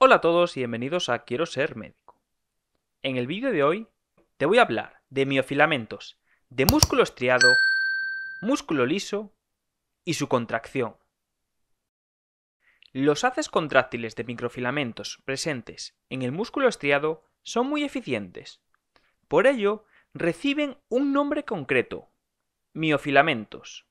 Hola a todos y bienvenidos a Quiero ser médico. En el vídeo de hoy te voy a hablar de miofilamentos de músculo estriado, músculo liso y su contracción. Los haces contráctiles de microfilamentos presentes en el músculo estriado son muy eficientes. Por ello, reciben un nombre concreto: miofilamentos.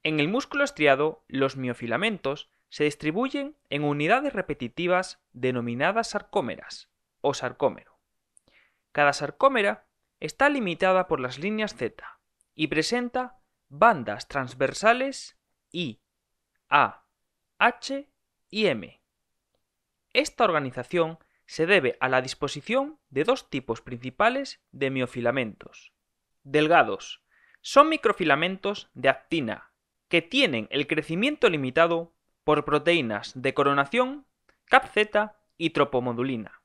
En el músculo estriado, los miofilamentos se distribuyen en unidades repetitivas denominadas sarcómeras o sarcómero. Cada sarcómera está limitada por las líneas Z y presenta bandas transversales I, A, H y M. Esta organización se debe a la disposición de dos tipos principales de miofilamentos. Delgados. Son microfilamentos de actina que tienen el crecimiento limitado por proteínas de coronación, CAPZ y tropomodulina.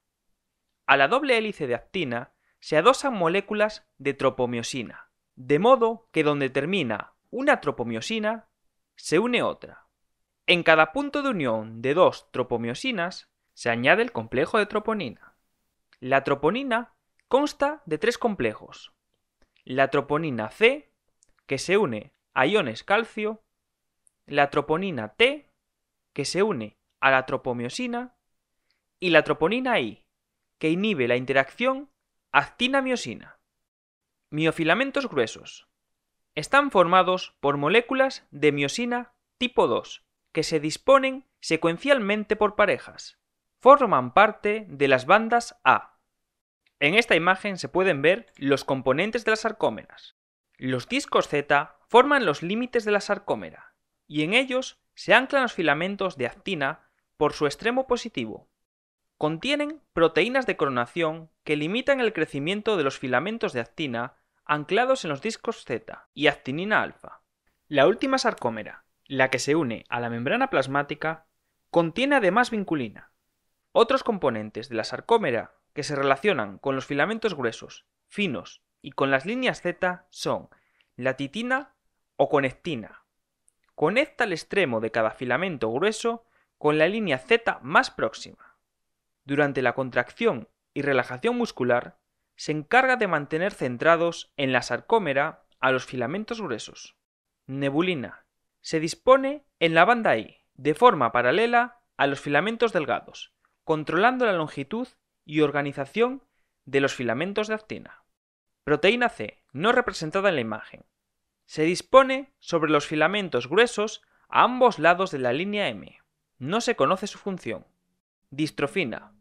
A la doble hélice de actina se adosan moléculas de tropomiosina, de modo que donde termina una tropomiosina se une otra. En cada punto de unión de dos tropomiosinas se añade el complejo de troponina. La troponina consta de tres complejos: la troponina C, que se une a iones calcio, la troponina T, que se une a la tropomiosina, y la troponina I, que inhibe la interacción actina-miosina. Miofilamentos gruesos. Están formados por moléculas de miosina tipo 2, que se disponen secuencialmente por parejas. Forman parte de las bandas A. En esta imagen se pueden ver los componentes de las sarcómeras. Los discos Z forman los límites de la sarcómera, y en ellos se anclan los filamentos de actina por su extremo positivo. Contienen proteínas de coronación que limitan el crecimiento de los filamentos de actina anclados en los discos Z y actinina alfa. La última sarcómera, la que se une a la membrana plasmática, contiene además vinculina. Otros componentes de la sarcómera que se relacionan con los filamentos gruesos, finos y con las líneas Z son la titina o conectina. Conecta el extremo de cada filamento grueso con la línea Z más próxima. Durante la contracción y relajación muscular, se encarga de mantener centrados en la sarcómera a los filamentos gruesos. Nebulina. Se dispone en la banda I, de forma paralela a los filamentos delgados, controlando la longitud y organización de los filamentos de actina. Proteína C, no representada en la imagen. Se dispone sobre los filamentos gruesos a ambos lados de la línea M. No se conoce su función. Distrofina.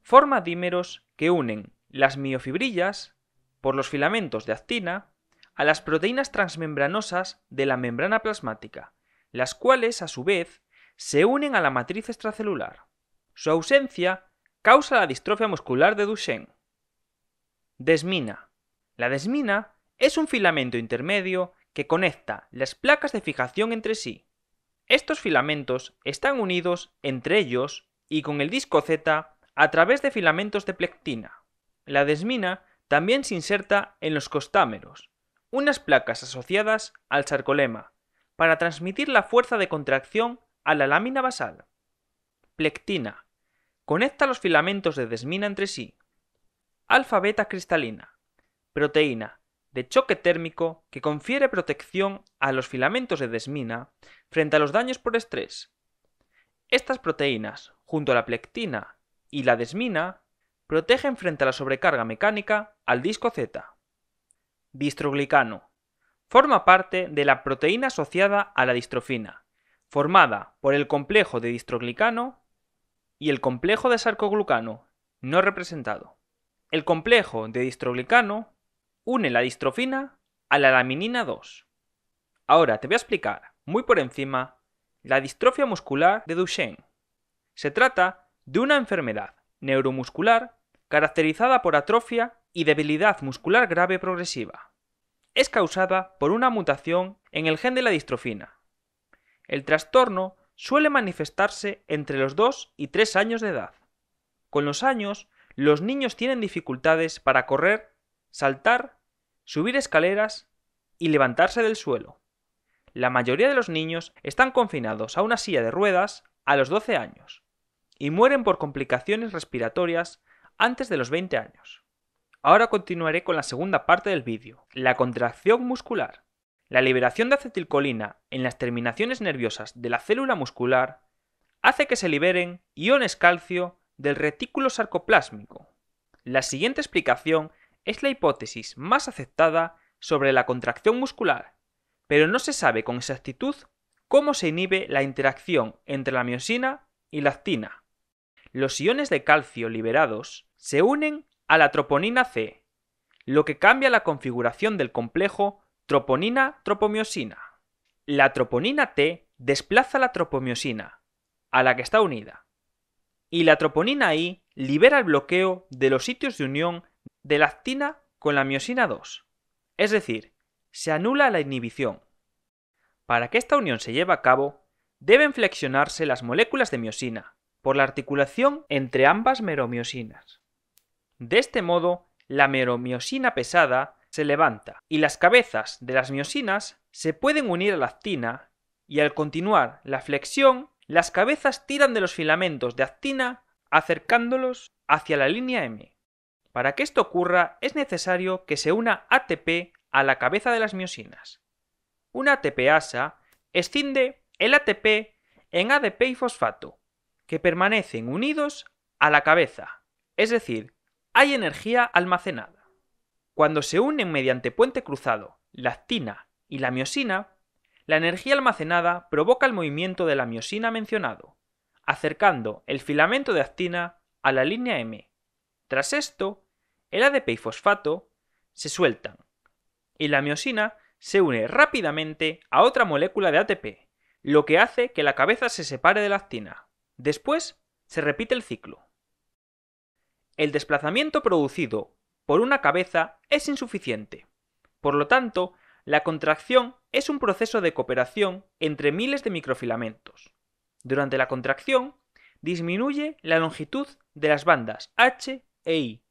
Forma dímeros que unen las miofibrillas por los filamentos de actina a las proteínas transmembranosas de la membrana plasmática, las cuales a su vez se unen a la matriz extracelular. Su ausencia causa la distrofia muscular de Duchenne. Desmina. La desmina es un filamento intermedio que conecta las placas de fijación entre sí. Estos filamentos están unidos entre ellos y con el disco Z a través de filamentos de plectina. La desmina también se inserta en los costámeros, unas placas asociadas al sarcolema, para transmitir la fuerza de contracción a la lámina basal. Plectina. Conecta los filamentos de desmina entre sí. Alfa-beta cristalina. Proteína de choque térmico que confiere protección a los filamentos de desmina frente a los daños por estrés. Estas proteínas, junto a la plectina y la desmina, protegen frente a la sobrecarga mecánica al disco Z. Distroglicano. Forma parte de la proteína asociada a la distrofina, formada por el complejo de distroglicano y el complejo de sarcoglucano, no representado. El complejo de distroglicano une la distrofina a la laminina 2. Ahora te voy a explicar, muy por encima, la distrofia muscular de Duchenne. Se trata de una enfermedad neuromuscular caracterizada por atrofia y debilidad muscular grave progresiva. Es causada por una mutación en el gen de la distrofina. El trastorno suele manifestarse entre los 2 y 3 años de edad. Con los años, los niños tienen dificultades para correr, saltar, subir escaleras y levantarse del suelo. La mayoría de los niños están confinados a una silla de ruedas a los 12 años. y mueren por complicaciones respiratorias antes de los 20 años. Ahora continuaré con la segunda parte del vídeo, la contracción muscular. La liberación de acetilcolina en las terminaciones nerviosas de la célula muscular hace que se liberen iones calcio del retículo sarcoplásmico. La siguiente explicación es la hipótesis más aceptada sobre la contracción muscular, pero no se sabe con exactitud cómo se inhibe la interacción entre la miosina y la actina. Los iones de calcio liberados se unen a la troponina C, lo que cambia la configuración del complejo troponina-tropomiosina. La troponina T desplaza la tropomiosina, a la que está unida, y la troponina I libera el bloqueo de los sitios de unión de la actina con la miosina 2, es decir, se anula la inhibición. Para que esta unión se lleve a cabo, deben flexionarse las moléculas de miosina por la articulación entre ambas meromiosinas. De este modo, la meromiosina pesada se levanta y las cabezas de las miosinas se pueden unir a la actina y al continuar la flexión, las cabezas tiran de los filamentos de actina acercándolos hacia la línea M. Para que esto ocurra es necesario que se una ATP a la cabeza de las miosinas. Una ATPasa escinde el ATP en ADP y fosfato, que permanecen unidos a la cabeza, es decir, hay energía almacenada. Cuando se unen mediante puente cruzado la actina y la miosina, la energía almacenada provoca el movimiento de la miosina mencionado, acercando el filamento de actina a la línea M. Tras esto, el ADP y fosfato se sueltan y la miosina se une rápidamente a otra molécula de ATP, lo que hace que la cabeza se separe de la actina. Después se repite el ciclo. El desplazamiento producido por una cabeza es insuficiente. Por lo tanto, la contracción es un proceso de cooperación entre miles de microfilamentos. Durante la contracción, disminuye la longitud de las bandas H e I.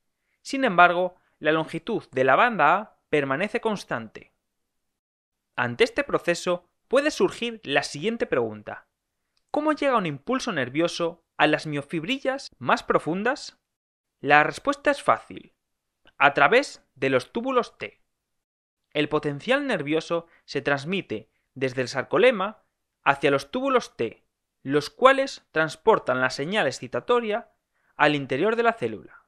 Sin embargo, la longitud de la banda A permanece constante. Ante este proceso puede surgir la siguiente pregunta: ¿cómo llega un impulso nervioso a las miofibrillas más profundas? La respuesta es fácil: a través de los túbulos T. El potencial nervioso se transmite desde el sarcolema hacia los túbulos T, los cuales transportan la señal excitatoria al interior de la célula.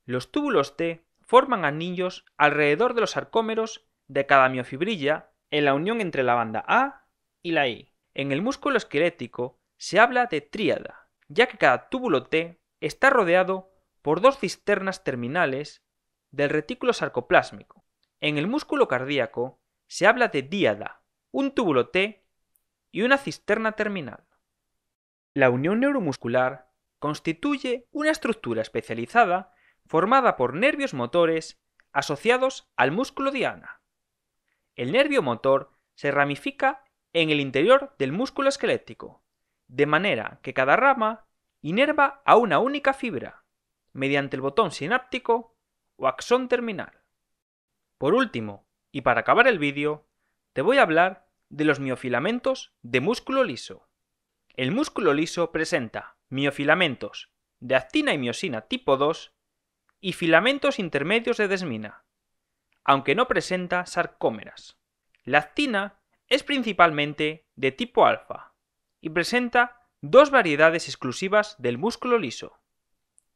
Los túbulos T forman anillos alrededor de los sarcómeros de cada miofibrilla en la unión entre la banda A y la I. En el músculo esquelético se habla de tríada, ya que cada túbulo T está rodeado por dos cisternas terminales del retículo sarcoplásmico. En el músculo cardíaco se habla de díada, un túbulo T y una cisterna terminal. La unión neuromuscular constituye una estructura especializada formada por nervios motores asociados al músculo diana. El nervio motor se ramifica en el interior del músculo esquelético, de manera que cada rama inerva a una única fibra, mediante el botón sináptico o axón terminal. Por último, y para acabar el vídeo, te voy a hablar de los miofilamentos de músculo liso. El músculo liso presenta miofilamentos de actina y miosina tipo 2 y filamentos intermedios de desmina, aunque no presenta sarcómeras. La actina es principalmente de tipo alfa y presenta dos variedades exclusivas del músculo liso: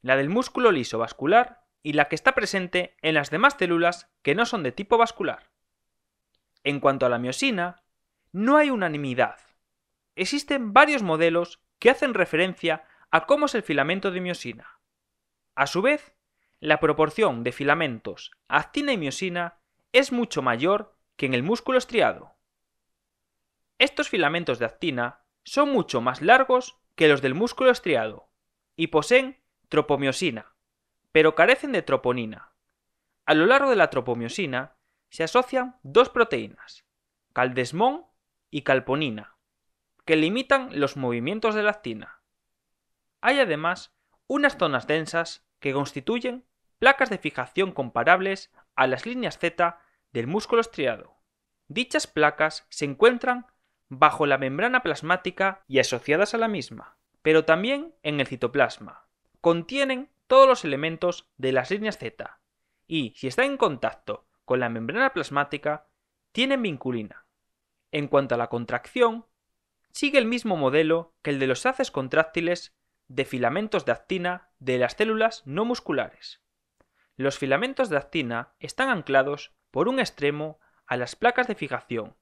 la del músculo liso vascular y la que está presente en las demás células que no son de tipo vascular. En cuanto a la miosina, no hay unanimidad. Existen varios modelos que hacen referencia a cómo es el filamento de miosina. A su vez, la proporción de filamentos actina y miosina es mucho mayor que en el músculo estriado. Estos filamentos de actina son mucho más largos que los del músculo estriado y poseen tropomiosina, pero carecen de troponina. A lo largo de la tropomiosina se asocian dos proteínas, caldesmón y calponina, que limitan los movimientos de la actina. Hay además unas zonas densas que constituyen placas de fijación comparables a las líneas Z del músculo estriado. Dichas placas se encuentran bajo la membrana plasmática y asociadas a la misma. pero también en el citoplasma. Contienen todos los elementos de las líneas Z y, si están en contacto con la membrana plasmática, tienen vinculina. En cuanto a la contracción, sigue el mismo modelo que el de los haces contráctiles de filamentos de actina de las células no musculares. Los filamentos de actina están anclados por un extremo a las placas de fijación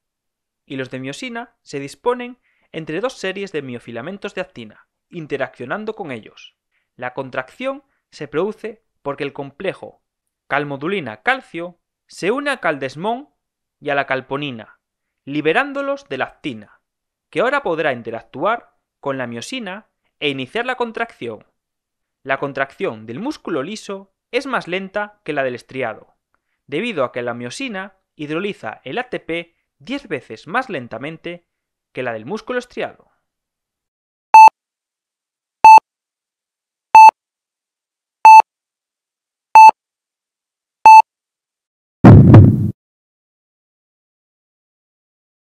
y los de miosina se disponen entre dos series de miofilamentos de actina, interaccionando con ellos. La contracción se produce porque el complejo calmodulina-calcio se une a caldesmón y a la calponina, liberándolos de la actina, que ahora podrá interactuar con la miosina e iniciar la contracción. La contracción del músculo liso es más lenta que la del estriado, debido a que la miosina hidroliza el ATP 10 veces más lentamente que la del músculo estriado.